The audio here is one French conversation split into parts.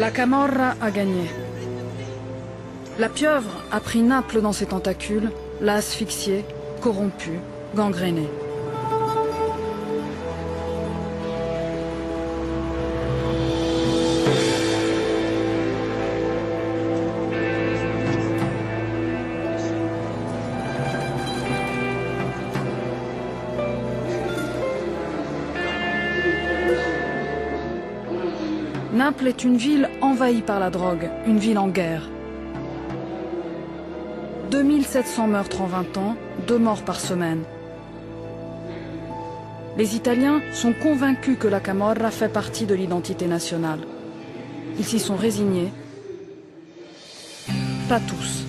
La Camorra a gagné. La pieuvre a pris Naples dans ses tentacules, l'a asphyxié, corrompu, gangréné. Naples est une ville envahie par la drogue, une ville en guerre. 2700 meurtres en 20 ans, 2 morts par semaine. Les Italiens sont convaincus que la Camorra fait partie de l'identité nationale. Ils s'y sont résignés. Pas tous.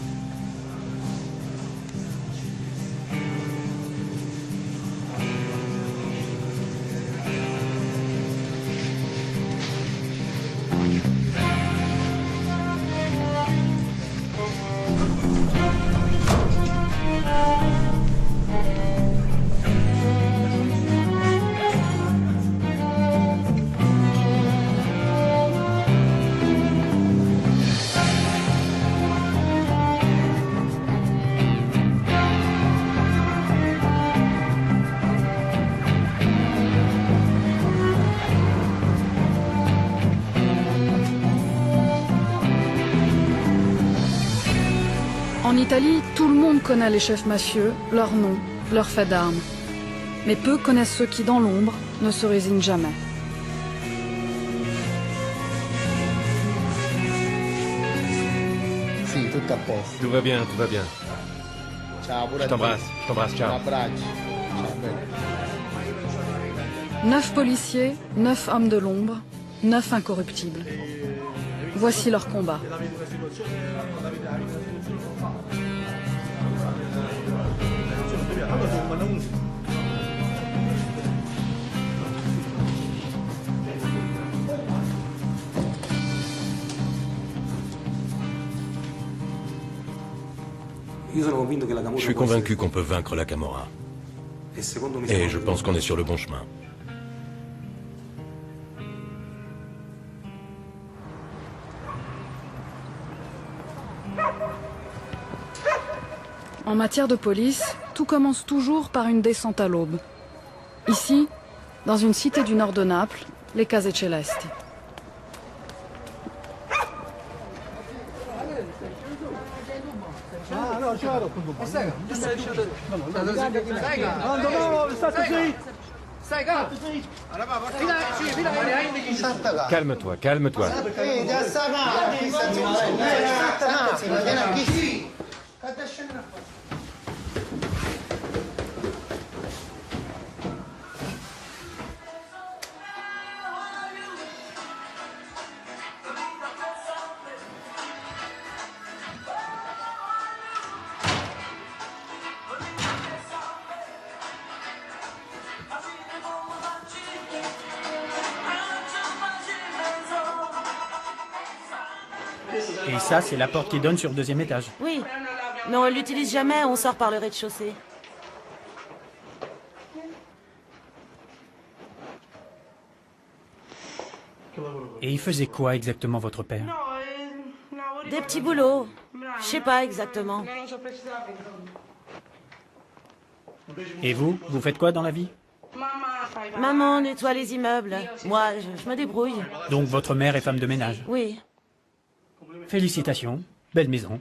En Italie, tout le monde connaît les chefs mafieux, leurs noms, leurs faits d'armes. Mais peu connaissent ceux qui, dans l'ombre, ne se résignent jamais. Sì, tutto a posto. Tout va bien, tout va bien. Ciao, pure Je t'embrasse, ciao. Un abbraccio. Ciao, bene. 9 policiers, 9 hommes de l'ombre, 9 incorruptibles. Voici leur combat. Je suis convaincu qu'on peut vaincre la Camorra. Et je pense qu'on est sur le bon chemin. En matière de police, tout commence toujours par une descente à l'aube. Ici, dans une cité du nord de Naples, les Case Celesti. Calme-toi, calme-toi. Et ça, c'est la porte qui donne sur le 2e étage. Oui, mais on ne l'utilise jamais, on sort par le rez-de-chaussée. Et il faisait quoi exactement, votre père? Des petits boulots. Je sais pas exactement. Et vous faites quoi dans la vie? Maman nettoie les immeubles. Moi, je me débrouille. Donc votre mère est femme de ménage. Oui. Félicitations, belle maison.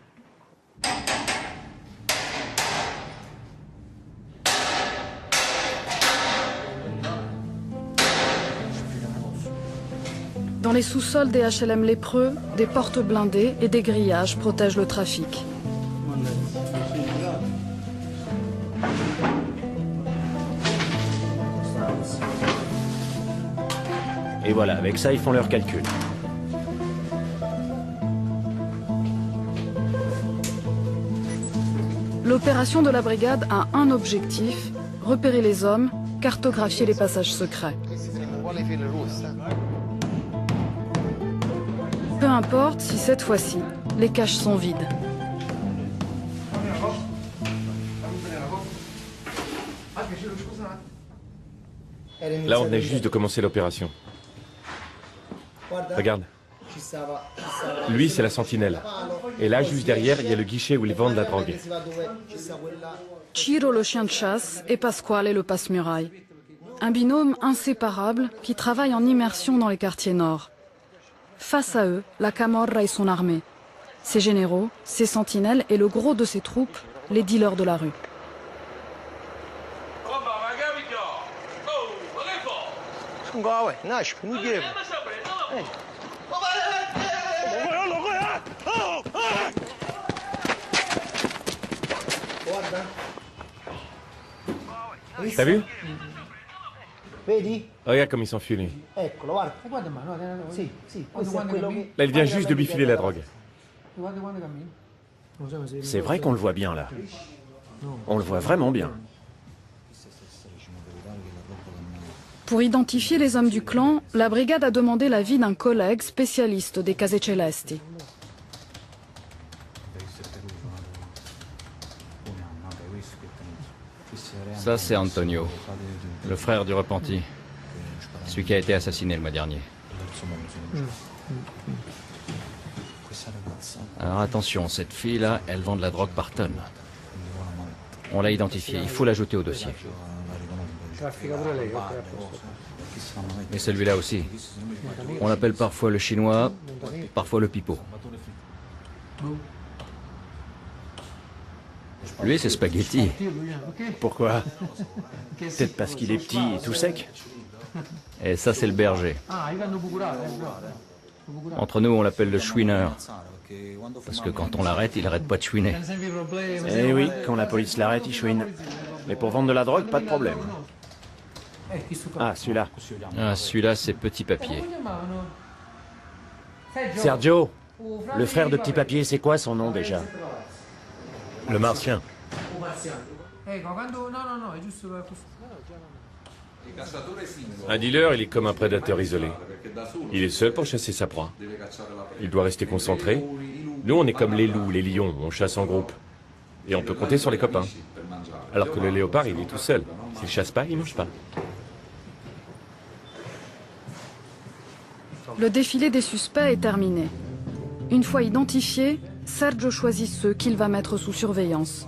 Dans les sous-sols des HLM lépreux, des portes blindées et des grillages protègent le trafic. Et voilà, avec ça, ils font leurs calculs. L'opération de la brigade a un objectif, repérer les hommes, cartographier les passages secrets. Peu importe si cette fois-ci, les caches sont vides. Là, on venait juste de commencer l'opération. Regarde, Lui, c'est la sentinelle. Et là, juste derrière, il y a le guichet où ils vendent la drogue. Ciro, le chien de chasse, et Pasquale, le passe-muraille. Un binôme inséparable qui travaille en immersion dans les quartiers nord. Face à eux, la Camorra et son armée. Ses généraux, ses sentinelles et le gros de ses troupes, les dealers de la rue. T'as vu? Vedi? Regarde comme il s'enfuit, lui. Eccolo, guarda. Sì, questo è quello che... Là, il vient juste de bifiler la drogue. C'est vrai qu'on le voit bien là. On le voit vraiment bien. Pour identifier les hommes du clan, la brigade a demandé l'avis d'un collègue spécialiste des Case Celesti. Ça, c'est Antonio, le frère du repenti. Celui qui a été assassiné le mois dernier. Alors attention, cette fille-là, elle vend de la drogue par tonne. On l'a identifiée, il faut l'ajouter au dossier. Et celui-là aussi. On l'appelle parfois le chinois, parfois le pipeau. Lui, c'est Spaghetti. Pourquoi? Peut-être parce qu'il est petit et tout sec? Et ça, c'est le berger. Entre nous, on l'appelle le chouineur. Parce que quand on l'arrête, il arrête pas de chouiner. Eh oui, quand la police l'arrête, il chouine. Mais pour vendre de la drogue, pas de problème. Ah, celui-là. Ah, celui-là, c'est Petit Papier. Sergio, le frère de Petit Papier, c'est quoi son nom déjà? Le Martien. Un dealer, il est comme un prédateur isolé. Il est seul pour chasser sa proie. Il doit rester concentré. Nous, on est comme les loups, les lions, on chasse en groupe. Et on peut compter sur les copains. Alors que le léopard, il est tout seul. S'il chasse pas, il mange pas. Le défilé des suspects est terminé. Une fois identifiés, Sergio choisit ceux qu'il va mettre sous surveillance.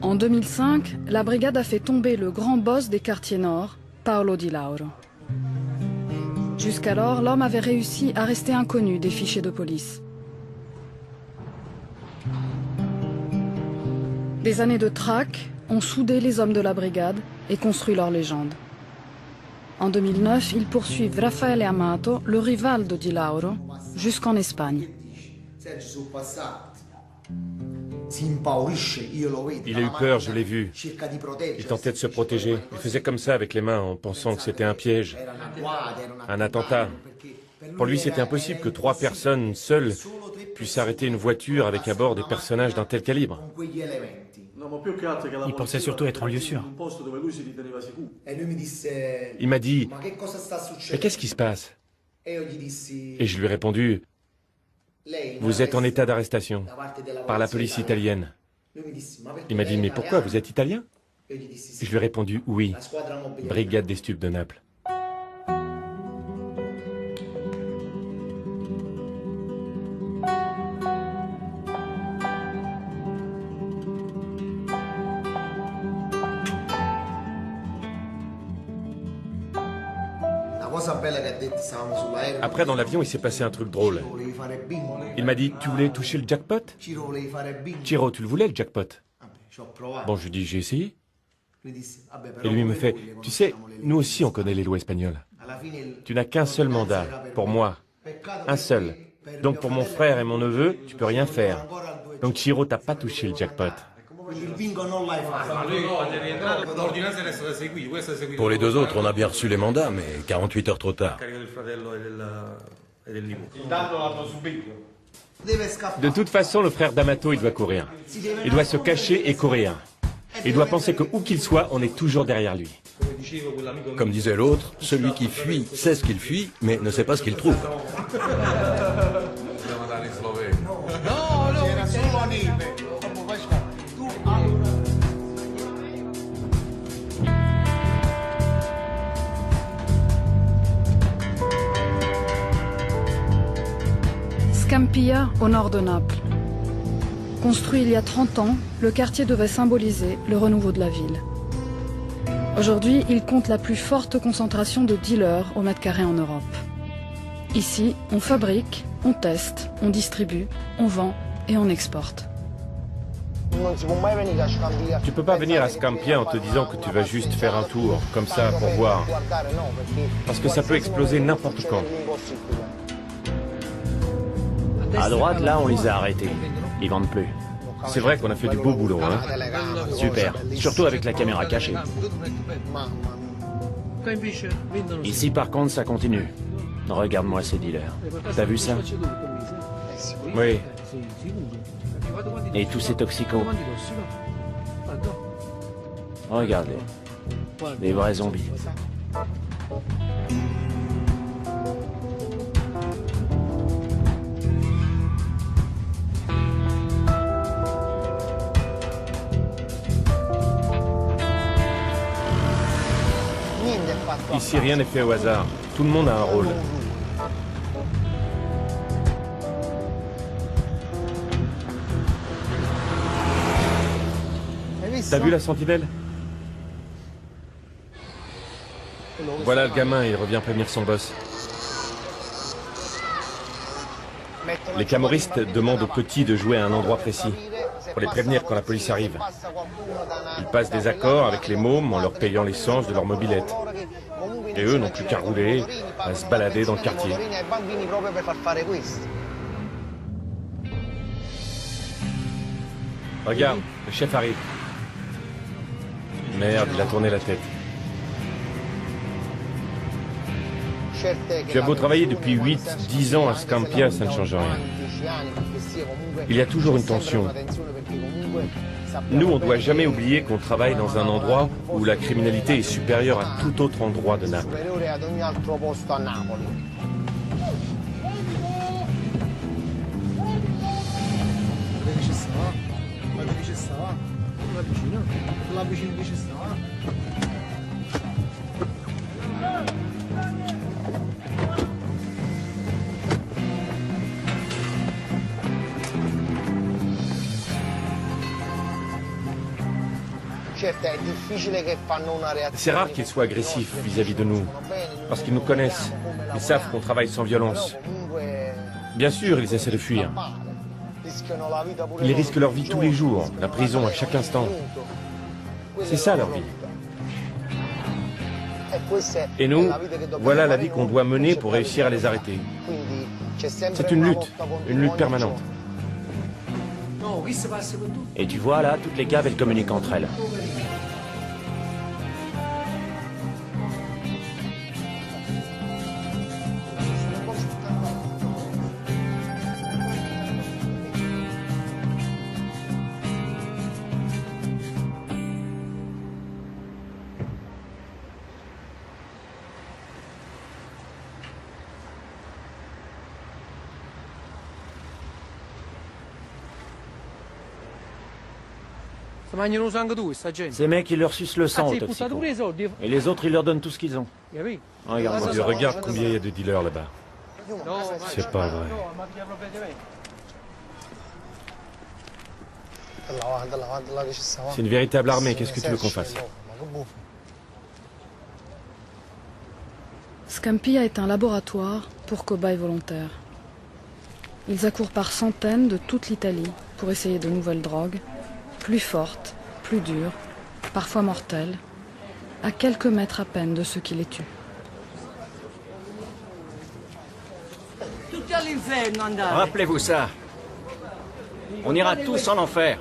En 2005, la brigade a fait tomber le grand boss des quartiers nord, Paolo Di Lauro. Jusqu'alors, l'homme avait réussi à rester inconnu des fichiers de police. Des années de traque ont soudé les hommes de la brigade et construit leur légende. En 2009, ils poursuivent Raffaele Amato, le rival de Di Lauro, jusqu'en Espagne. Il a eu peur, je l'ai vu. Il tentait de se protéger. Il faisait comme ça avec les mains en pensant que c'était un piège, un attentat. Pour lui, c'était impossible que 3 personnes seules puissent arrêter une voiture avec à bord des personnages d'un tel calibre. Il pensait surtout être en lieu sûr. Il m'a dit « Mais qu'est-ce qui se passe ?» Et je lui ai répondu « Vous êtes en état d'arrestation par la police italienne. » Il m'a dit « Mais pourquoi, vous êtes italien ?» Et je lui ai répondu « Oui, brigade des stupes de Naples. » Après, dans l'avion, il s'est passé un truc drôle. Il m'a dit, tu voulais toucher le jackpot? Ciro, tu le voulais, le jackpot? Bon, je lui dis, j'ai essayé. Et lui me fait, tu sais, nous aussi, on connaît les lois espagnoles. Tu n'as qu'un seul mandat, pour moi. Un seul. Donc, pour mon frère et mon neveu, tu peux rien faire. Donc, Ciro, t'as pas touché le jackpot. Pour les 2 autres, on a bien reçu les mandats, mais 48 heures trop tard. De toute façon, le frère d'Amato, il doit courir. Il doit se cacher et courir. Il doit penser que où qu'il soit, on est toujours derrière lui. Comme disait l'autre, celui qui fuit sait ce qu'il fuit, mais ne sait pas ce qu'il trouve. Scampia, au nord de Naples. Construit il y a 30 ans, le quartier devait symboliser le renouveau de la ville. Aujourd'hui, il compte la plus forte concentration de dealers au mètre carré en Europe. Ici, on fabrique, on teste, on distribue, on vend et on exporte. Tu peux pas venir à Scampia en te disant que tu vas juste faire un tour, comme ça, pour voir. Parce que ça peut exploser n'importe quand. À droite, là, on les a arrêtés. Ils vendent plus. C'est vrai qu'on a fait du beau boulot, hein. Super. Surtout avec la caméra cachée. Ici, par contre, ça continue. Regarde-moi ces dealers. T'as vu ça? Oui. Et tous ces toxicos. Regarde-les. Des vrais zombies. Ici, rien n'est fait au hasard. Tout le monde a un rôle. T'as vu la sentinelle? Voilà le gamin, il revient prévenir son boss. Les camoristes demandent aux petits de jouer à un endroit précis, pour les prévenir quand la police arrive. Ils passent des accords avec les mômes en leur payant l'essence de leur mobilette. Et eux n'ont plus qu'à rouler, à se balader dans le quartier. Regarde, le chef arrive. Merde, il a tourné la tête. Tu as beau travailler depuis 8-10 ans à Scampia, ça ne change rien. Il y a toujours une tension. Nous, on ne doit jamais oublier qu'on travaille dans un endroit où la criminalité est supérieure à tout autre endroit de Naples. C'est rare qu'ils soient agressifs vis-à-vis de nous, parce qu'ils nous connaissent. Ils savent qu'on travaille sans violence. Bien sûr, ils essaient de fuir. Ils risquent leur vie tous les jours, la prison à chaque instant. C'est ça leur vie. Et nous, voilà la vie qu'on doit mener pour réussir à les arrêter. C'est une lutte permanente. Et tu vois là, toutes les caves, elles communiquent entre elles. Ces mecs, ils leur sucent le sang aux toxicos. Et les autres, ils leur donnent tout ce qu'ils ont. Regarde-moi. Je regarde combien il y a de dealers là-bas. C'est pas vrai. C'est une véritable armée, qu'est-ce que tu veux qu'on fasse? Scampia est un laboratoire pour cobayes volontaires. Ils accourent par centaines de toute l'Italie pour essayer de nouvelles drogues, plus fortes, plus dures, parfois mortelles, à quelques mètres à peine de ceux qui les tuent. Rappelez-vous ça. On ira tous en enfer.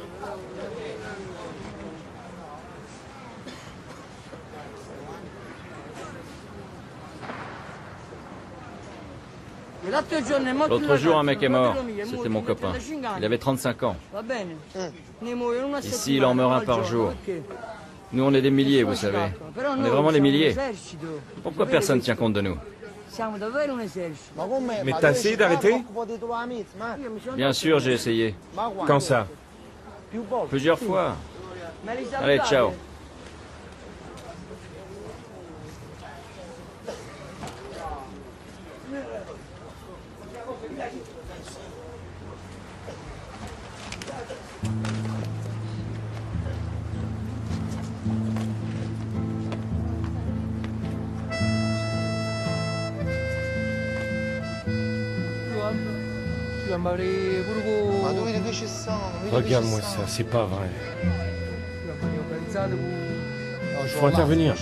L'autre jour, un mec est mort. C'était mon copain. Il avait 35 ans. Ici, il en meurt un par jour. Nous, on est des milliers, vous savez. On est vraiment des milliers. Pourquoi personne ne tient compte de nous? Mais t'as essayé d'arrêter? Bien sûr, j'ai essayé. Quand ça? Plusieurs fois. Allez, ciao. Regarde-moi ça, c'est pas vrai. Il faut intervenir.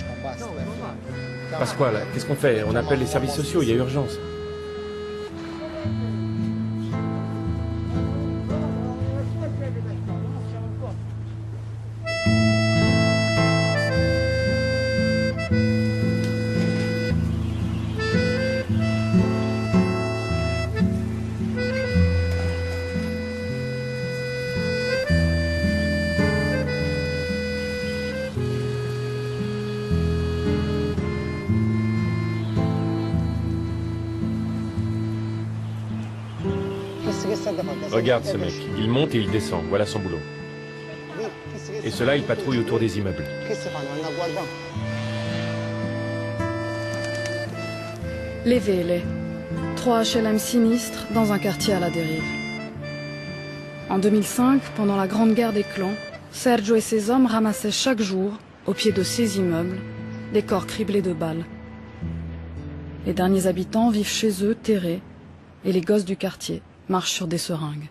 Pasquale, qu'est-ce qu'on fait? On appelle les services sociaux, il y a urgence. Regarde ce mec, il monte et il descend, voilà son boulot. Et ceux-là, ils patrouillent autour des immeubles. Les Vele, 3 HLM sinistres dans un quartier à la dérive. En 2005, pendant la grande guerre des clans, Sergio et ses hommes ramassaient chaque jour, au pied de ces immeubles, des corps criblés de balles. Les derniers habitants vivent chez eux, terrés, et les gosses du quartier marchent sur des seringues.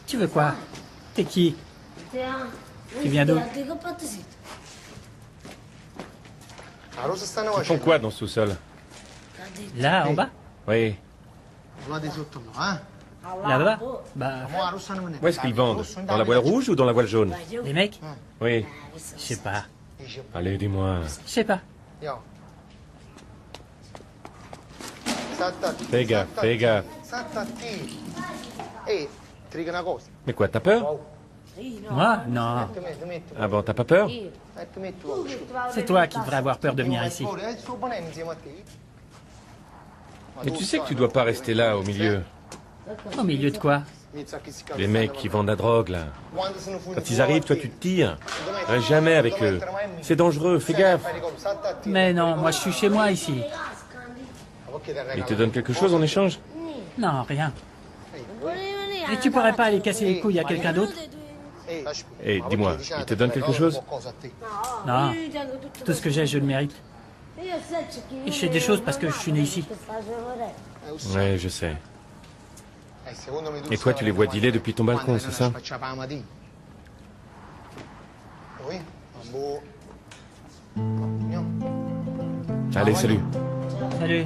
Tu veux quoi? T'es qui? Tu viens d'où? Ils font quoi dans ce sous-sol? Là, en bas? Oui. Là-bas? Bah, Où est-ce qu'ils vendent? Dans la voile rouge ou dans la voile jaune? les mecs? Oui. Je sais pas. Allez, dis-moi. Je sais pas. Fais gaffe, fais gaffe. Mais quoi, t'as peur? Moi? Non. Ah bon, t'as pas peur? C'est toi qui devrais avoir peur de venir ici. Mais tu sais que tu dois pas rester là, au milieu. Au milieu de quoi? Les mecs qui vendent la drogue, là. Quand ils arrivent, toi, tu te tires. Reste jamais avec eux. C'est dangereux, fais gaffe. Mais non, moi je suis chez moi ici. Ils te donnent quelque chose en échange? Non, rien. Et tu pourrais pas aller casser les couilles à quelqu'un d'autre? Eh, dis-moi, ils te donnent quelque chose? Non. Tout ce que j'ai, je le mérite. Et je fais des choses parce que je suis né ici. Ouais, je sais. Et toi, tu les vois dealer depuis ton balcon, c'est ça? Allez, salut. Salut.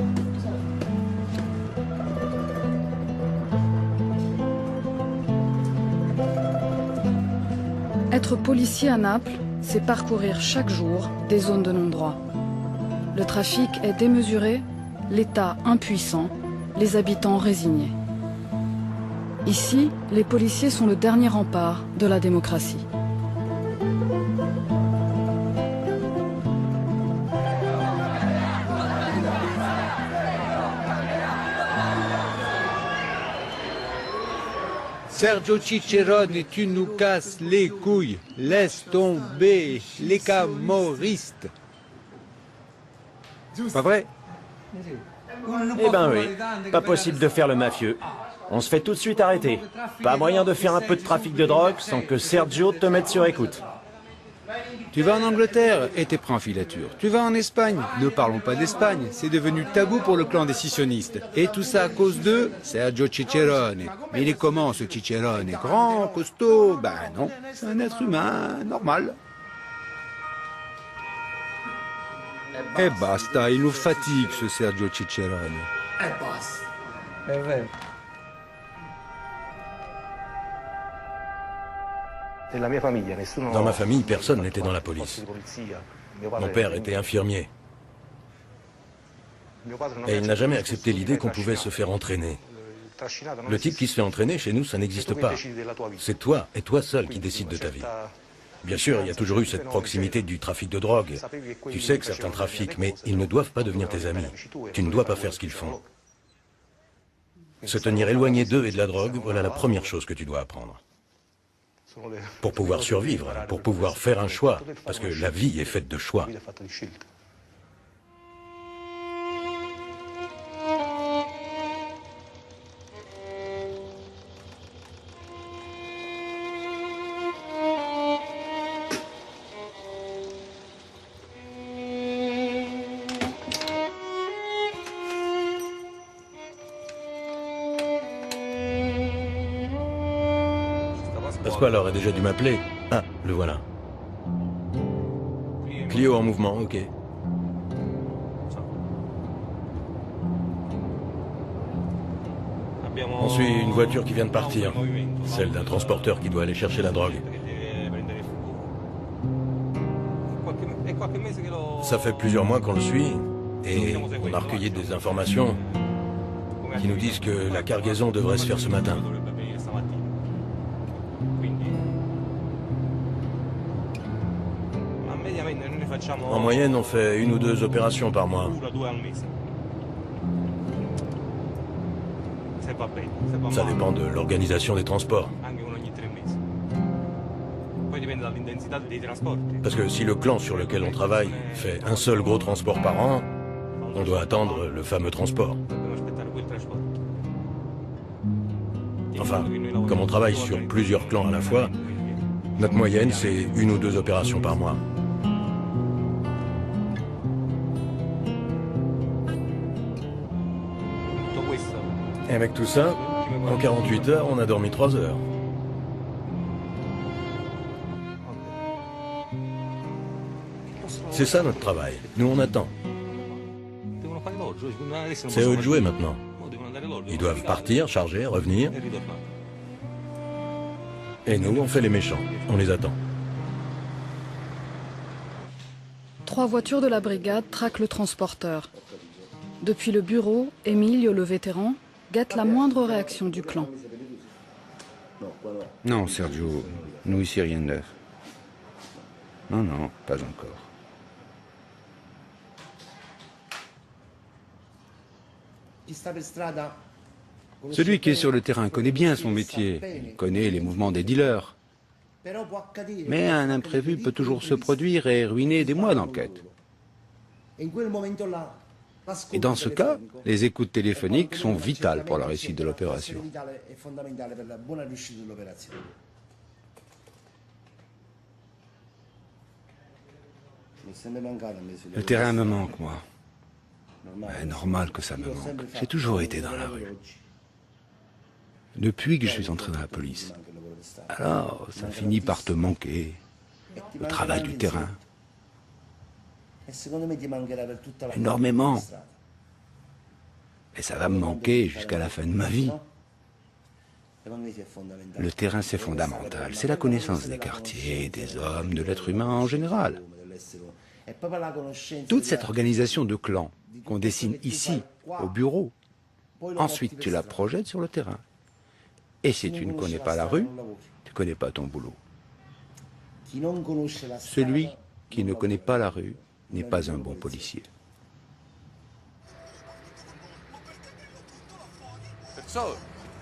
Être policier à Naples, c'est parcourir chaque jour des zones de non-droit. Le trafic est démesuré, l'État impuissant, les habitants résignés. Ici, les policiers sont le dernier rempart de la démocratie. Sergio Cicerone, tu nous casses les couilles. Laisse tomber les camorristes. Pas vrai? Eh ben oui, pas possible de faire le mafieux. On se fait tout de suite arrêter. Pas moyen de faire un peu de trafic de drogue sans que Sergio te mette sur écoute. Tu vas en Angleterre et t'es pris en filature. Tu vas en Espagne. Ne parlons pas d'Espagne. C'est devenu tabou pour le clan des scissionnistes. Et tout ça à cause de Sergio Cicerone. Mais il est comment ce Cicerone? Grand, costaud? Ben non, c'est un être humain normal. Eh basta, il nous fatigue ce Sergio Cicerone. Dans ma famille, personne n'était dans la police. Mon père était infirmier. Et il n'a jamais accepté l'idée qu'on pouvait se faire entraîner. Le type qui se fait entraîner, chez nous, ça n'existe pas. C'est toi, et toi seul, qui décide de ta vie. Bien sûr, il y a toujours eu cette proximité du trafic de drogue. Tu sais que certains trafiquent, mais ils ne doivent pas devenir tes amis. Tu ne dois pas faire ce qu'ils font. Se tenir éloigné d'eux et de la drogue, voilà la première chose que tu dois apprendre. Pour pouvoir survivre, pour pouvoir faire un choix, parce que la vie est faite de choix. Pasquale aurait déjà dû m'appeler. Ah, le voilà. Clio en mouvement, ok. On suit une voiture qui vient de partir. Celle d'un transporteur qui doit aller chercher la drogue. Ça fait plusieurs mois qu'on le suit et on a recueilli des informations qui nous disent que la cargaison devrait se faire ce matin. En moyenne, on fait 1 ou 2 opérations par mois. Ça dépend de l'organisation des transports. Parce que si le clan sur lequel on travaille fait un seul gros transport par an, on doit attendre le fameux transport. Enfin, comme on travaille sur plusieurs clans à la fois, notre moyenne, c'est 1 ou 2 opérations par mois. Et avec tout ça, en 48 heures, on a dormi 3 heures. C'est ça notre travail. Nous, on attend. C'est à eux de jouer maintenant. Ils doivent partir, charger, revenir. Et nous, on fait les méchants. On les attend. 3 voitures de la brigade traquent le transporteur. Depuis le bureau, Emilio, le vétéran, guette la moindre réaction du clan. Non, Sergio, nous ici rien de neuf. Non, non, pas encore. Celui qui est sur le terrain connaît bien son métier, il connaît les mouvements des dealers. Mais un imprévu peut toujours se produire et ruiner des mois d'enquête. Et dans ce cas, les écoutes téléphoniques sont vitales pour la réussite de l'opération. Le terrain me manque, moi. C'est normal que ça me manque. J'ai toujours été dans la rue. Depuis que je suis entré dans la police. Alors, ça finit par te manquer. Le travail du terrain. Énormément. Et ça va me manquer jusqu'à la fin de ma vie. Le terrain, c'est fondamental. C'est la connaissance des quartiers, des hommes, de l'être humain en général. Toute cette organisation de clans qu'on dessine ici, au bureau, ensuite tu la projettes sur le terrain. Et si tu ne connais pas la rue, tu ne connais pas ton boulot. Celui qui ne connaît pas la rue n'est pas un bon policier.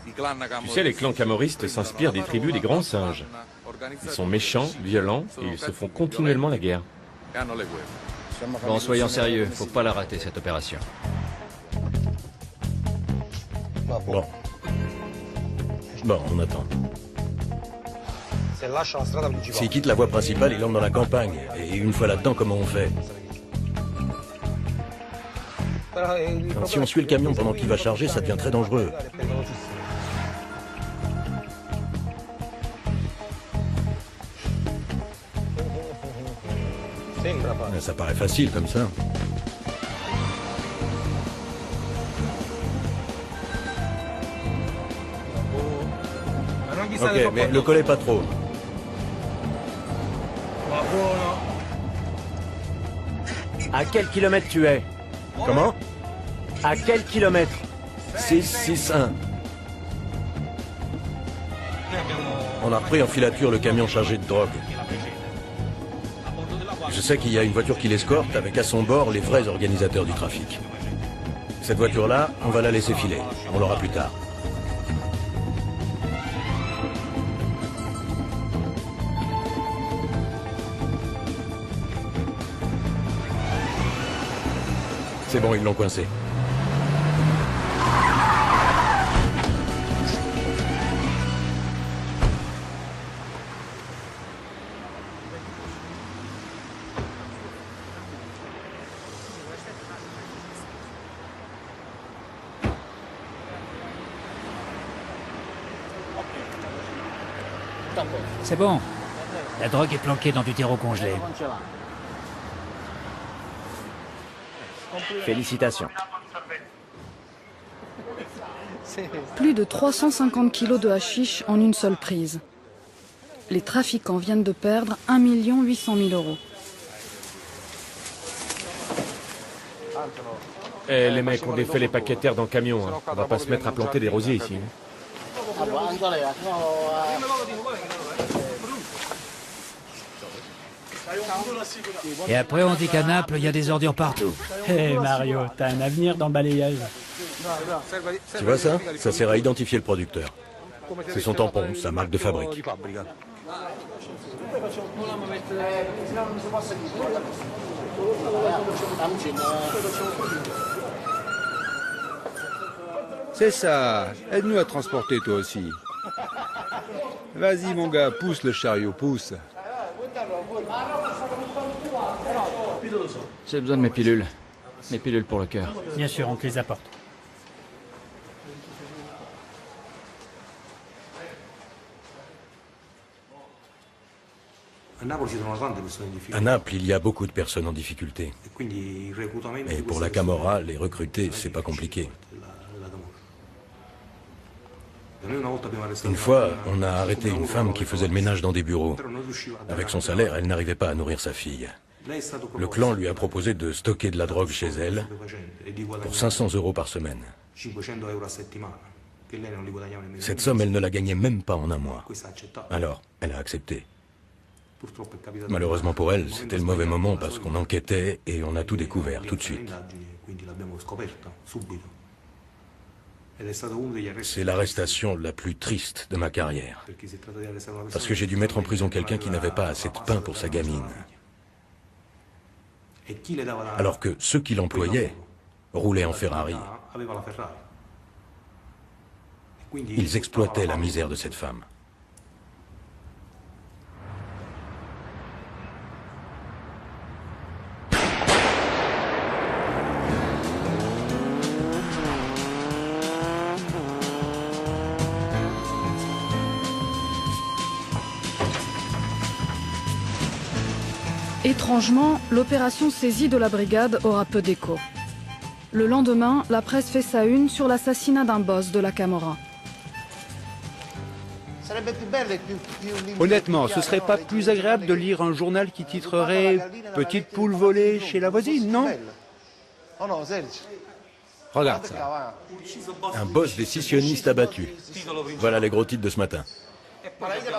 Tu sais, les clans camoristes s'inspirent des tribus des grands singes. Ils sont méchants, violents et ils se font continuellement la guerre. Bon, soyons sérieux, faut pas la rater cette opération. Bon. Bon, on attend. S'il quitte la voie principale, il entre dans la campagne. Et une fois là-dedans, comment on fait? Alors, si on suit le camion pendant qu'il va charger, ça devient très dangereux. Ça paraît facile comme ça. Ok, mais le collez pas trop. À quel kilomètre tu es? Comment? À quel kilomètre? 661. On a repris en filature le camion chargé de drogue. Je sais qu'il y a une voiture qui l'escorte avec à son bord les vrais organisateurs du trafic. Cette voiture-là, on va la laisser filer. On l'aura plus tard. C'est bon, ils l'ont coincé. C'est bon. La drogue est planquée dans du terreau congelé. Félicitations. Plus de 350 kilos de hashish en une seule prise. Les trafiquants viennent de perdre 1 800 000 euros. Eh, les mecs, on défait les paquets de terre dans le camion. Hein. On va pas se mettre à planter des rosiers ici. Hein. Et après, on dit qu'à Naples, il y a des ordures partout. Hé Mario, t'as un avenir dans le balayage. Tu vois ça? Ça sert à identifier le producteur. C'est son tampon, sa marque de fabrique. C'est ça. Aide-nous à transporter toi aussi. Vas-y mon gars, pousse le chariot, pousse. J'ai besoin de mes pilules. Mes pilules pour le cœur. Bien sûr, on te les apporte. À Naples, il y a beaucoup de personnes en difficulté. Et pour la Camorra, les recruter, c'est pas compliqué. Une fois, on a arrêté une femme qui faisait le ménage dans des bureaux. Avec son salaire, elle n'arrivait pas à nourrir sa fille. Le clan lui a proposé de stocker de la drogue chez elle pour 500 € par semaine. Cette somme, elle ne la gagnait même pas en un mois. Alors, elle a accepté. Malheureusement pour elle, c'était le mauvais moment parce qu'on enquêtait et on a tout découvert tout de suite. C'est l'arrestation la plus triste de ma carrière. Parce que j'ai dû mettre en prison quelqu'un qui n'avait pas assez de pain pour sa gamine. Alors que ceux qui l'employaient roulaient en Ferrari. Ils exploitaient la misère de cette femme. Étrangement, l'opération saisie de la brigade aura peu d'écho. Le lendemain, la presse fait sa une sur l'assassinat d'un boss de la Camorra. Honnêtement, ce serait pas plus agréable de lire un journal qui titrerait « Petite poule volée chez la voisine », non? Regarde ça. Un boss des scissionnistes abattu. Voilà les gros titres de ce matin.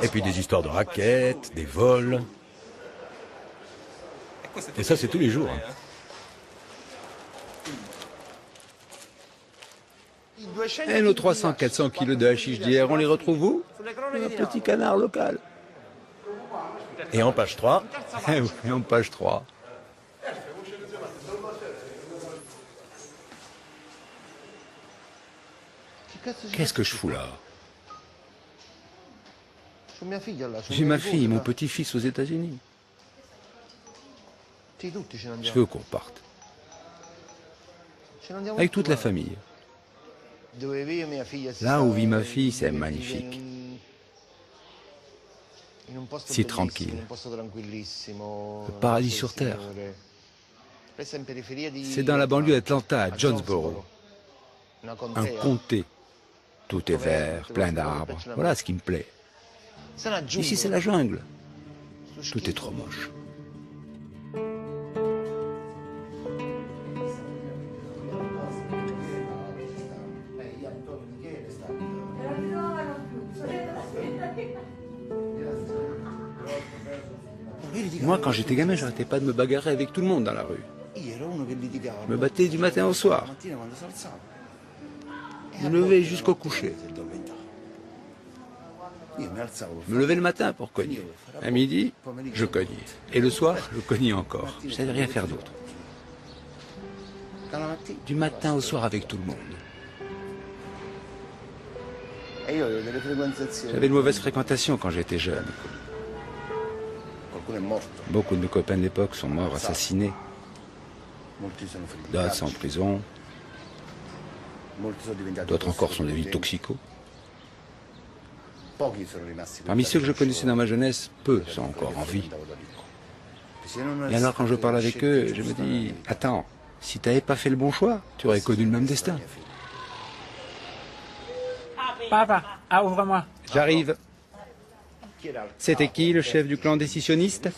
Et puis des histoires de raquettes, des vols. Et ça, c'est tous les jours. Et nos 300-400 kilos de hashish d'hier, on les retrouve où? Un petit canard local. Et en page 3... Eh oui, en page 3. Qu'est-ce que je fous là? J'ai ma fille et mon petit-fils aux États-Unis. Je veux qu'on parte. Avec toute la famille. Là où vit ma fille, c'est magnifique. Si tranquille. Le paradis sur terre. C'est dans la banlieue d'Atlanta, à Jonesboro. Un comté. Tout est vert, plein d'arbres. Voilà ce qui me plaît. Ici, c'est la jungle. Tout est trop moche. Moi, quand j'étais gamin, j'arrêtais pas de me bagarrer avec tout le monde dans la rue. Je me battais du matin au soir. Je me levais jusqu'au coucher. Je me levais le matin pour cogner. À midi, je cognais. Et le soir, je cognais encore. Je savais rien faire d'autre. Du matin au soir avec tout le monde. J'avais de mauvaises fréquentations quand j'étais jeune. Beaucoup de mes copains de l'époque sont morts assassinés. D'autres sont en prison. D'autres encore sont devenus toxicos. Parmi ceux que je connaissais dans ma jeunesse, peu sont encore en vie. Et alors quand je parle avec eux, je me dis, attends, si tu n'avais pas fait le bon choix, tu aurais connu le même destin. Papa, ouvre-moi. J'arrive. C'était qui le chef du clan décisionniste?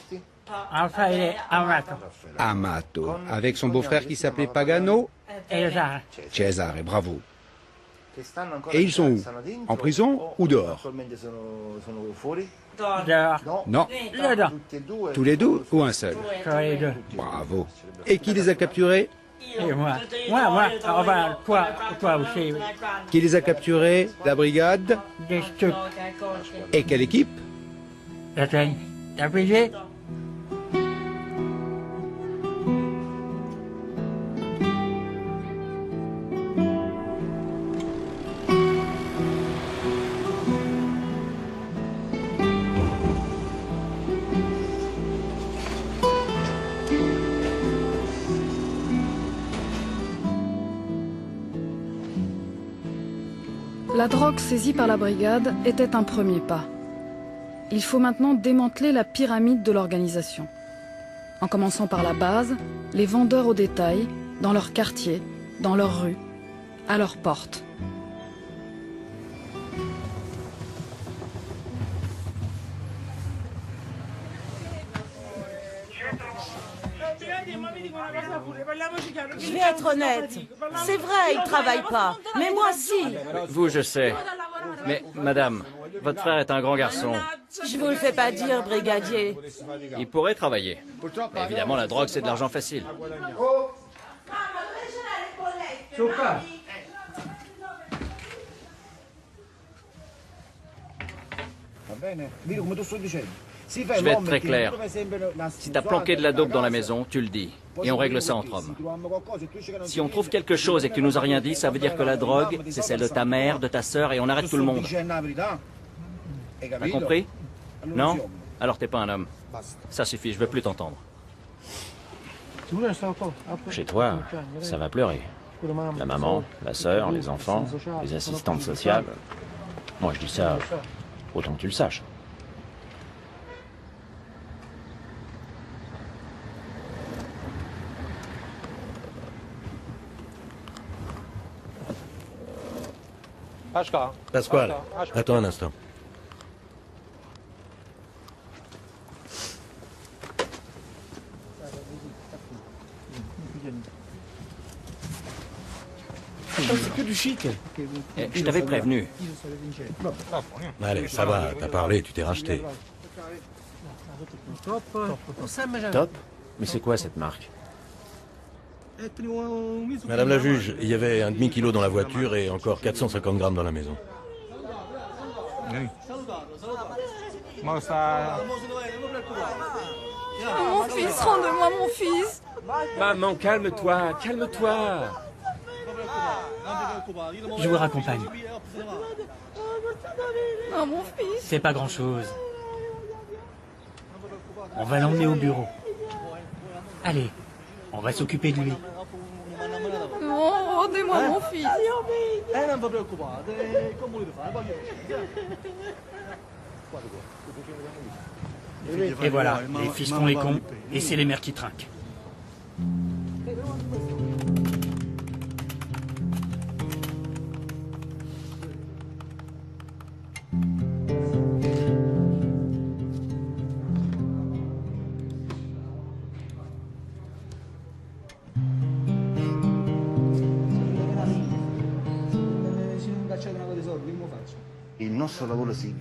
Enfin, il est Amato. Amato, avec son beau-frère qui s'appelait Pagano? Cesare. Cesare, bravo. Et ils sont où? En prison ou dehors? Dehors. Non. Dedans. Tous les deux ou un seul? Tous les deux. Bravo. Et qui les a capturés? Et moi. Enfin, toi aussi. Qui les a capturés? La brigade? Des stucs. Et quelle équipe? T'as pigé? La drogue saisie par la brigade était un premier pas. Il faut maintenant démanteler la pyramide de l'organisation. En commençant par la base, les vendeurs au détail, dans leur quartier, dans leur rue, à leur porte. Je vais être honnête. C'est vrai, il travaille pas. Mais moi, si. Vous, je sais. Mais, madame, votre frère est un grand garçon. Je vous le fais pas dire, brigadier. Il pourrait travailler. Mais évidemment, la drogue, c'est de l'argent facile. Je vais être très clair. Si t'as planqué de la dope dans la maison, tu le dis. Et on règle ça entre hommes. Si on trouve quelque chose et que tu nous as rien dit, ça veut dire que la drogue, c'est celle de ta mère, de ta sœur, et on arrête tout le monde. T'as compris? Non? Alors t'es pas un homme. Ça suffit, je veux plus t'entendre. Chez toi, ça va pleurer. La maman, la sœur, les enfants, les assistantes sociales. Moi, je dis ça, autant que tu le saches. Pasquale, attends un instant. C'est que du chic. Je t'avais prévenu. Allez, ça va, t'as parlé, tu t'es racheté. Top? Mais c'est quoi cette marque? Madame la juge, il y avait un demi-kilo dans la voiture et encore 450 grammes dans la maison. Mon fils, rendez-moi mon fils. Maman, calme-toi, calme-toi. Je vous raccompagne. Ah, mon fils. C'est pas grand-chose. On va l'emmener au bureau. Allez, on va s'occuper de lui. Non, rendez-moi mon fils. Et voilà, les fils font les cons, et c'est les mères qui trinquent.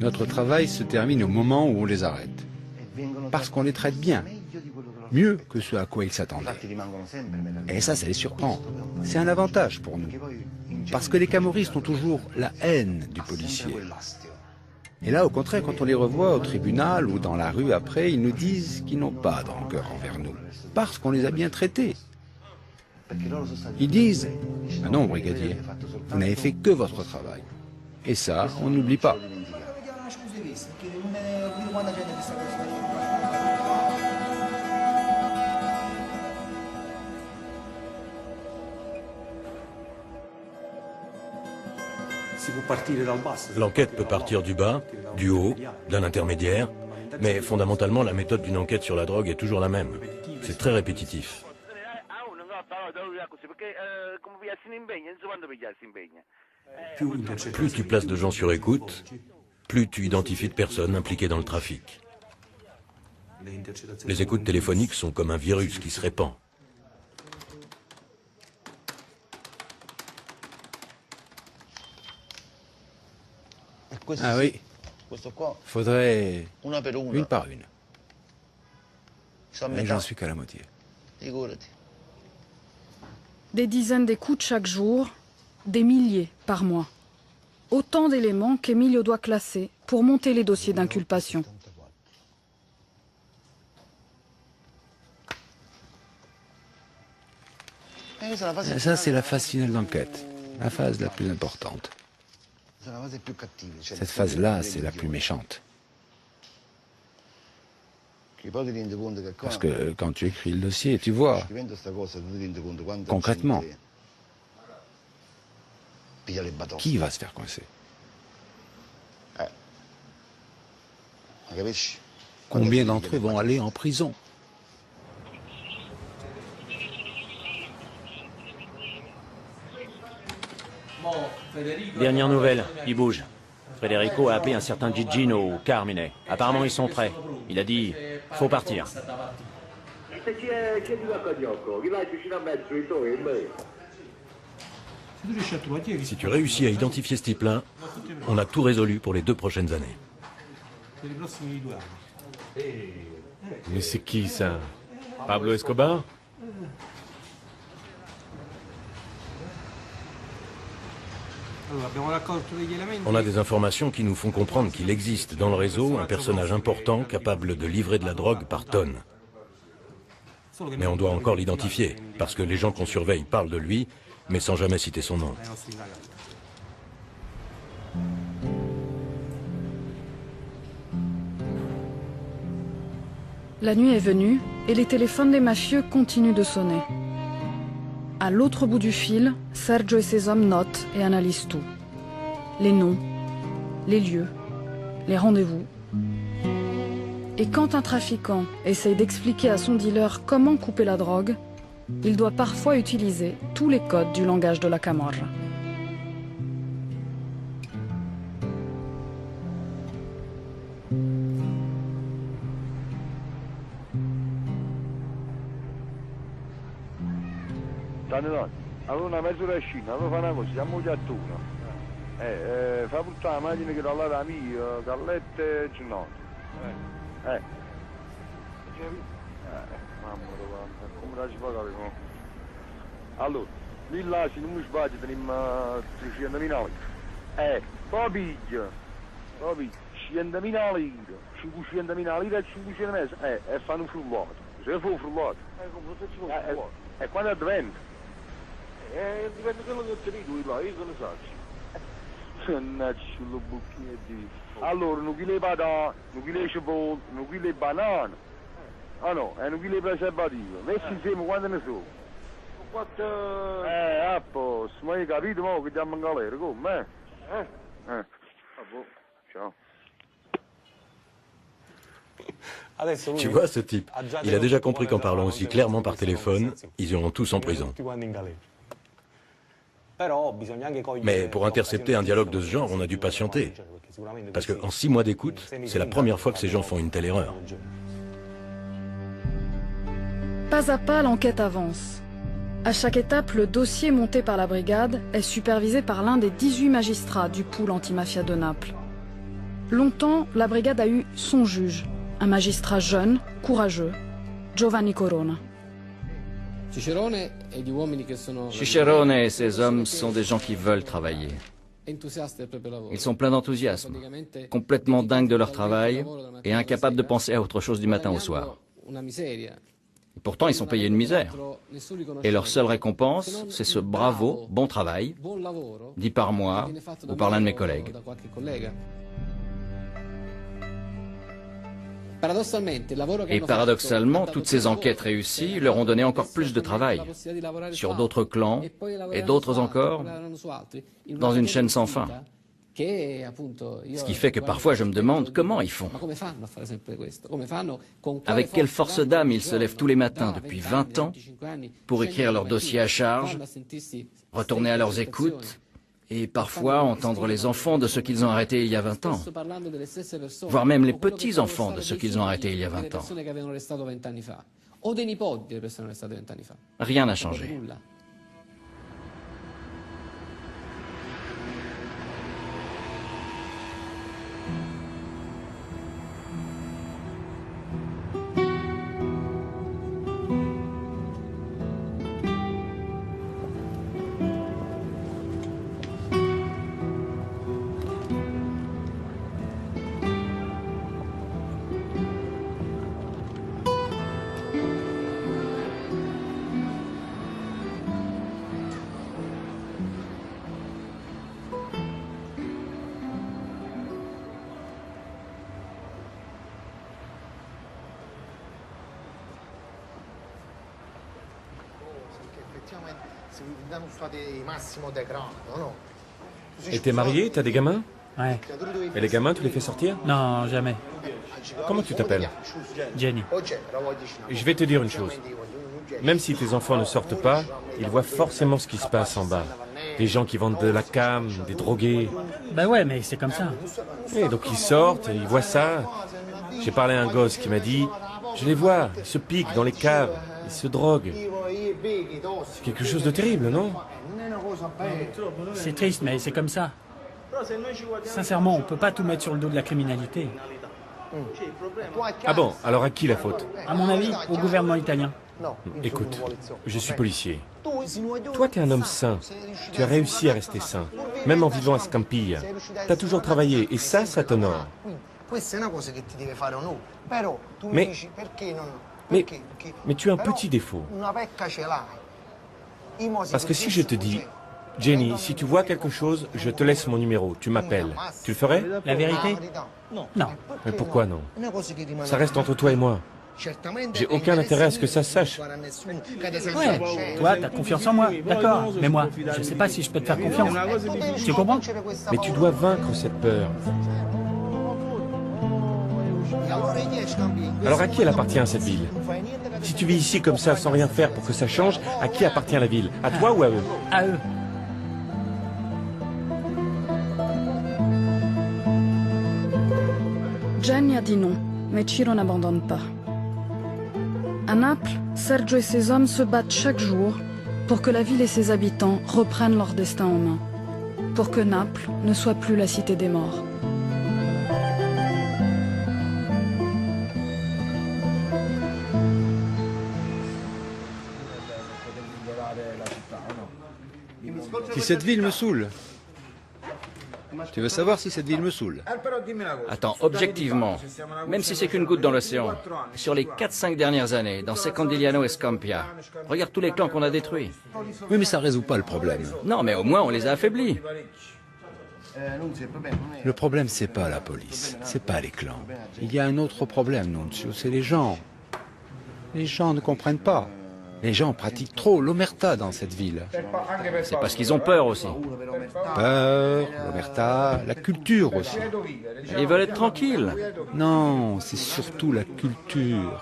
Notre travail se termine au moment où on les arrête. parce qu'on les traite bien, mieux que ce à quoi ils s'attendaient. Et ça les surprend. C'est un avantage pour nous, parce que les camorristes ont toujours la haine du policier. Et là, au contraire, quand on les revoit au tribunal ou dans la rue après, ils nous disent qu'ils n'ont pas de rancœur envers nous, parce qu'on les a bien traités. Ils disent « Ah non, brigadier, vous n'avez fait que votre travail. » Et ça, on n'oublie pas. L'enquête peut partir du bas, du haut, d'un intermédiaire, mais fondamentalement la méthode d'une enquête sur la drogue est toujours la même. C'est très répétitif. Plus tu places de gens sur écoute, plus tu identifies de personnes impliquées dans le trafic. Les écoutes téléphoniques sont comme un virus qui se répand. Ah oui, faudrait une par une. Mais j'en suis qu'à la moitié. Des dizaines d'écoutes chaque jour, des milliers par mois. Autant d'éléments qu'Emilio doit classer pour monter les dossiers d'inculpation. Ça, c'est la phase finale d'enquête, la phase la plus importante. Cette phase-là, c'est la plus méchante. Parce que quand tu écris le dossier, tu vois, concrètement, qui va se faire coincer? Combien d'entre eux vont aller en prison? Dernière nouvelle, il bouge. Federico a appelé un certain Gigino ou Carmine. Apparemment, ils sont prêts. Il a dit, faut partir. Si tu réussis à identifier ce type-là, on a tout résolu pour les 2 prochaines années. Mais c'est qui ça? Pablo Escobar? On a des informations qui nous font comprendre qu'il existe dans le réseau un personnage important capable de livrer de la drogue par tonnes. Mais on doit encore l'identifier, parce que les gens qu'on surveille parlent de lui, mais sans jamais citer son nom. La nuit est venue et les téléphones des mafieux continuent de sonner. À l'autre bout du fil, Sergio et ses hommes notent et analysent tout. Les noms, les lieux, les rendez-vous. Et quand un trafiquant essaye d'expliquer à son dealer comment couper la drogue, il doit parfois utiliser tous les codes du langage de la Camorra. Allora una mezz'oracina, allora fa una cosa, siamo già a turno. Fa portare la macchina che dalla da mia, Gallette e Ginotto. Mamma mia, come la ci pagare? Allora, lì là, se non mi sbaglio, teniamo 300.000 lire. Poi piglia, 100.000 lire, 500.000 lire e 500 mesi, e fanno un frullato. Se fa un frullato. Come se ci fa un frullato? E quando è diventa? Dipende da quello che ti dico là, io che ne so. Mannaggia lo bucchino. Allora, un chilo di patata, un chilo di cipolla, un chilo di banana. Ah no, e un chilo di preservativo. Messi insieme quando ne so. A posto, ma hai capito mo che andiamo in galera, come? Ciao. Tu vois ce type, il a déjà compris qu'en parlant aussi clairement par téléphone, ils iront tous en prison. Mais pour intercepter un dialogue de ce genre, on a dû patienter. Parce qu'en 6 mois d'écoute, c'est la première fois que ces gens font une telle erreur. Pas à pas, l'enquête avance. À chaque étape, le dossier monté par la brigade est supervisé par l'un des 18 magistrats du pool antimafia de Naples. Longtemps, la brigade a eu son juge, un magistrat jeune, courageux, Giovanni Corona. Cicerone et ses hommes sont des gens qui veulent travailler. Ils sont pleins d'enthousiasme, complètement dingues de leur travail et incapables de penser à autre chose du matin au soir. Et pourtant, ils sont payés une misère. Et leur seule récompense, c'est ce bravo, bon travail, dit par moi ou par l'un de mes collègues. Et paradoxalement, toutes ces enquêtes réussies leur ont donné encore plus de travail, sur d'autres clans et d'autres encore, dans une chaîne sans fin. Ce qui fait que parfois je me demande comment ils font. Avec quelle force d'âme ils se lèvent tous les matins depuis 20 ans pour écrire leur dossier à charge, retourner à leurs écoutes et parfois entendre les enfants de ceux qu'ils ont arrêtés il y a 20 ans, voire même les petits-enfants de ceux qu'ils ont arrêtés il y a 20 ans. Rien n'a changé. Et t'es marié, t'as des gamins? Ouais. Et les gamins, tu les fais sortir? Non, jamais. Comment tu t'appelles? Jenny. Je vais te dire une chose. Même si tes enfants ne sortent pas, ils voient forcément ce qui se passe en bas. Des gens qui vendent de la cam, des drogués. Ben ouais, mais c'est comme ça. Et donc ils sortent, ils voient ça. J'ai parlé à un gosse qui m'a dit, je les vois, ils se piquent dans les caves, ils se droguent. C'est quelque chose de terrible, non? C'est triste, mais c'est comme ça. Sincèrement, on peut pas tout mettre sur le dos de la criminalité. Ah bon, alors à qui la faute? À mon avis, au gouvernement italien. Écoute, je suis policier. Toi, t'es un homme sain. Tu as réussi à rester sain, même en vivant à Scampiglia. T'as toujours travaillé, et ça t'honore. Mais tu as un petit défaut. Parce que si je te dis, Jenny, si tu vois quelque chose, je te laisse mon numéro, tu m'appelles. Tu le ferais? La vérité? Non. Mais pourquoi non? Ça reste entre toi et moi. J'ai aucun intérêt à ce que ça se sache. Ouais, toi, t'as confiance en moi, d'accord. Mais moi, je sais pas si je peux te faire confiance. Tu comprends? Mais tu dois vaincre cette peur. Alors à qui elle appartient cette ville? Si tu vis ici comme ça, sans rien faire pour que ça change, à qui appartient la ville? À toi ou à eux? À eux. Jenny a dit non, mais Ciro n'abandonne pas. À Naples, Sergio et ses hommes se battent chaque jour pour que la ville et ses habitants reprennent leur destin en main, pour que Naples ne soit plus la cité des morts. Si cette ville me saoule. Tu veux savoir si cette ville me saoule? Attends, objectivement, même si c'est qu'une goutte dans l'océan, sur les 4-5 dernières années, dans Secondigliano et Scampia, regarde tous les clans qu'on a détruits. Oui, mais ça résout pas le problème. Non, mais au moins on les a affaiblis. Le problème, c'est pas la police, c'est pas les clans. Il y a un autre problème, Nunzio, c'est les gens. Les gens ne comprennent pas. Les gens pratiquent trop l'omerta dans cette ville. C'est parce qu'ils ont peur aussi. Peur, l'omerta, la culture aussi. Ils veulent être tranquilles. Non, c'est surtout la culture.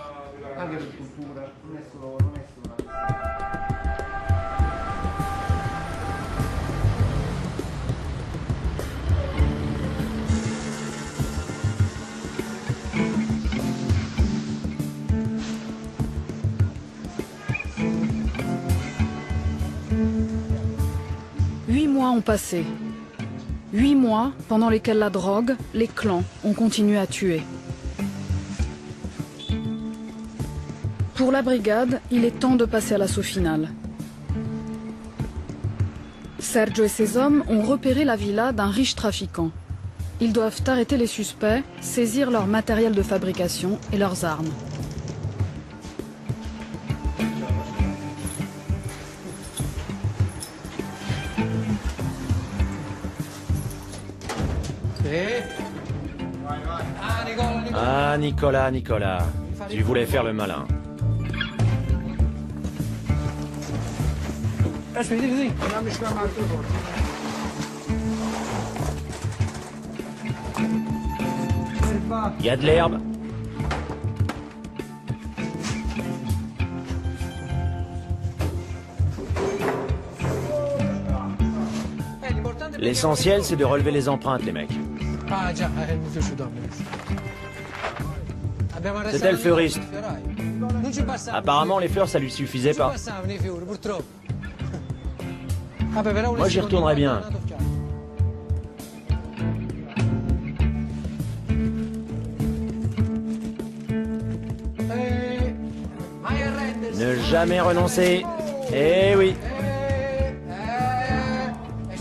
Ont passé. 8 mois pendant lesquels la drogue, les clans ont continué à tuer. Pour la brigade, il est temps de passer à l'assaut final. Sergio et ses hommes ont repéré la villa d'un riche trafiquant. Ils doivent arrêter les suspects, saisir leur matériel de fabrication et leurs armes. Ah, Nicolas, tu voulais faire le malin. Il y a de l'herbe. L'essentiel, c'est de relever les empreintes, les mecs. C'était le fleuriste. Apparemment, les fleurs, ça lui suffisait pas. Moi, j'y retournerais bien. Ne jamais renoncer. Eh oui.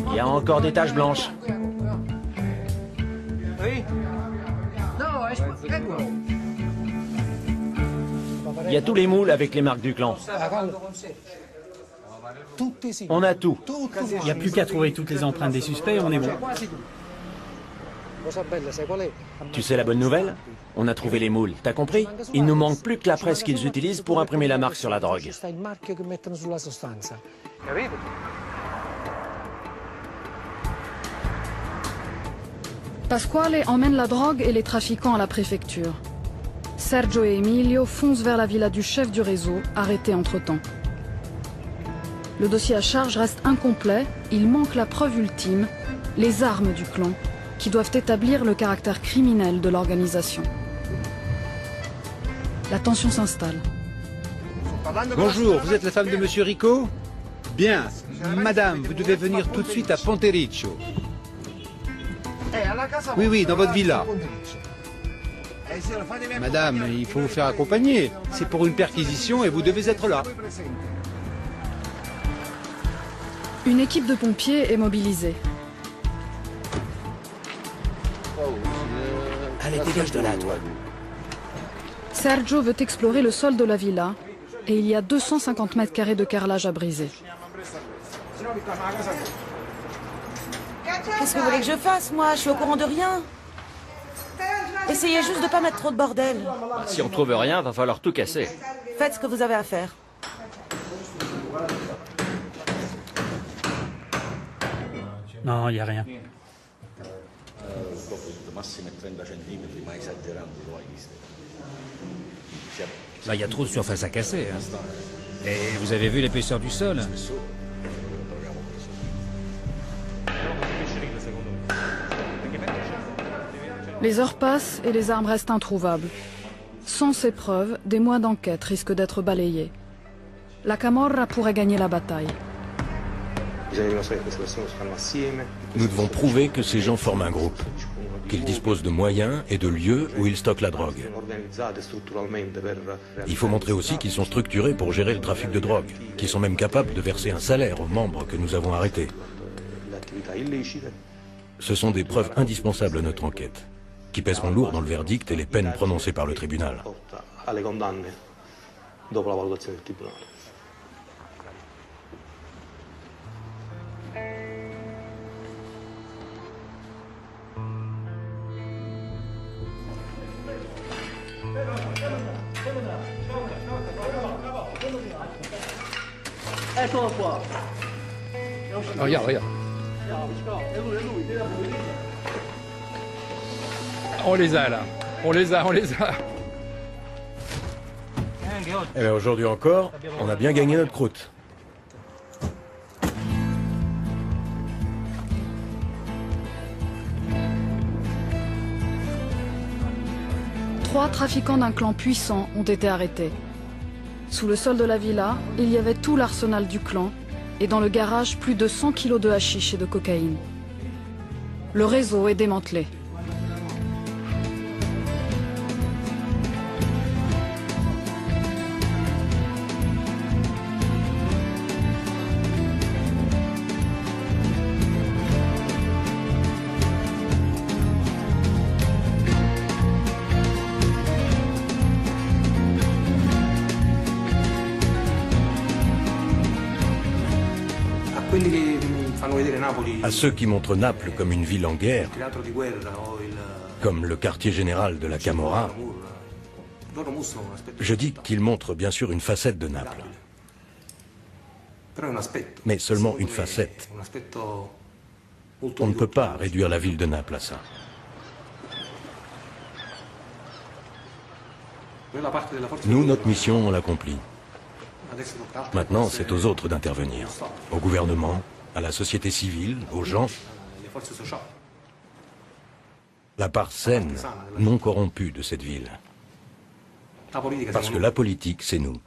Il y a encore des taches blanches. Il y a tous les moules avec les marques du clan. On a tout. Il n'y a plus qu'à trouver toutes les empreintes des suspects et on est bon. Tu sais la bonne nouvelle? On a trouvé les moules, t'as compris? Il nous manque plus que la presse qu'ils utilisent pour imprimer la marque sur la drogue. Pasquale emmène la drogue et les trafiquants à la préfecture. Sergio et Emilio foncent vers la villa du chef du réseau, arrêté entre-temps. Le dossier à charge reste incomplet, il manque la preuve ultime, les armes du clan, qui doivent établir le caractère criminel de l'organisation. La tension s'installe. Bonjour, vous êtes la femme de Monsieur Rico? Bien. Madame, vous devez venir tout de suite à Pontericcio. Oui, dans votre villa. Madame, il faut vous faire accompagner. C'est pour une perquisition et vous devez être là. Une équipe de pompiers est mobilisée. Allez, dégage de là, toi. Sergio veut explorer le sol de la villa et il y a 250 mètres carrés de carrelage à briser. Qu'est-ce que vous voulez que je fasse, moi? Je suis au courant de rien. Essayez juste de pas mettre trop de bordel. Si on trouve rien, va falloir tout casser. Faites ce que vous avez à faire. Non, il n'y a rien. Là, il y a trop de surface à casser. Hein. Et vous avez vu l'épaisseur du sol? Les heures passent et les armes restent introuvables. Sans ces preuves, des mois d'enquête risquent d'être balayés. La Camorra pourrait gagner la bataille. Nous devons prouver que ces gens forment un groupe, qu'ils disposent de moyens et de lieux où ils stockent la drogue. Il faut montrer aussi qu'ils sont structurés pour gérer le trafic de drogue, qu'ils sont même capables de verser un salaire aux membres que nous avons arrêtés. Ce sont des preuves indispensables à notre enquête, qui pèseront lourd dans le verdict et les peines prononcées par le tribunal. Regarde. On les a là. On les a. Eh bien, aujourd'hui encore, on a bien gagné notre croûte. Trois trafiquants d'un clan puissant ont été arrêtés. Sous le sol de la villa, il y avait tout l'arsenal du clan et dans le garage plus de 100 kilos de hashish et de cocaïne. Le réseau est démantelé. À ceux qui montrent Naples comme une ville en guerre, comme le quartier général de la Camorra, je dis qu'ils montrent bien sûr une facette de Naples. Mais seulement une facette. On ne peut pas réduire la ville de Naples à ça. Nous, notre mission, on l'accomplit. Maintenant, c'est aux autres d'intervenir. Au gouvernement, à la société civile, aux gens. La part saine, non corrompue de cette ville. Parce que la politique, c'est nous.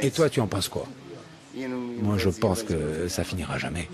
Et toi, tu en penses quoi? Moi, je pense que ça finira jamais.